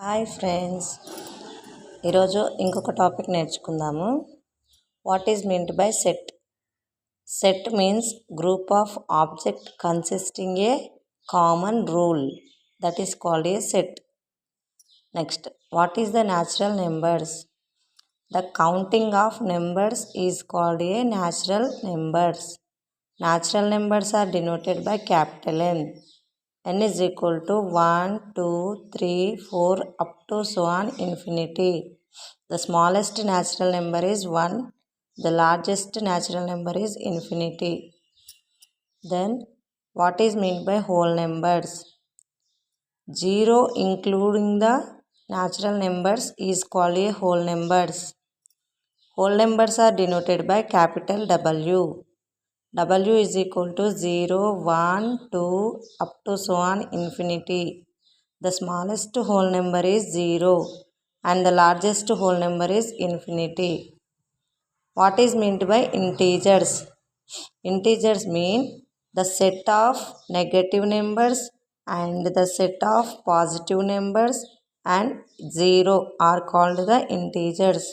Hi friends, ఈరోజు ఇంకొక topic నేర్చుకుందాము. What is meant by set? Set means group of object consisting a common rule, that is called a set. Next, what is the natural numbers? The counting of numbers is called a natural numbers. Natural numbers are denoted by capital N. N is equal to 1, 2, 3, 4 up to so on infinity. The smallest natural number is 1. The largest natural number is infinity. Then what is meant by whole numbers? 0 including the natural numbers is called a whole numbers. Whole numbers are denoted by capital W. W is equal to 0, 1, 2 up to so on infinity. The smallest whole number is 0 and the largest whole number is infinity. What is meant by integers? Integers mean the set of negative numbers and the set of positive numbers and 0 are called the integers.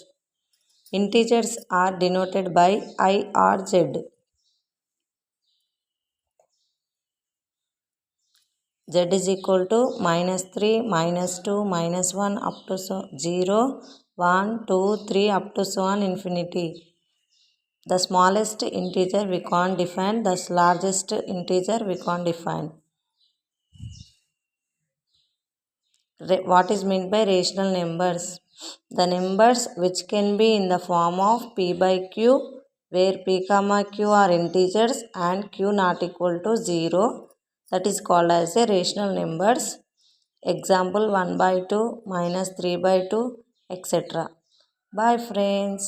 Integers are denoted by I or Z. Z is equal to -3, -2, -1 up to 0, 1, 2, 3 up to so on infinity. The smallest integer we can't define, the largest integer we can't define. What is meant by rational numbers? The numbers which can be in the form of p by q, where p comma q are integers and q not equal to 0, that is called as a rational numbers. Example 1 by 2, -3 by 2, etc. Bye friends.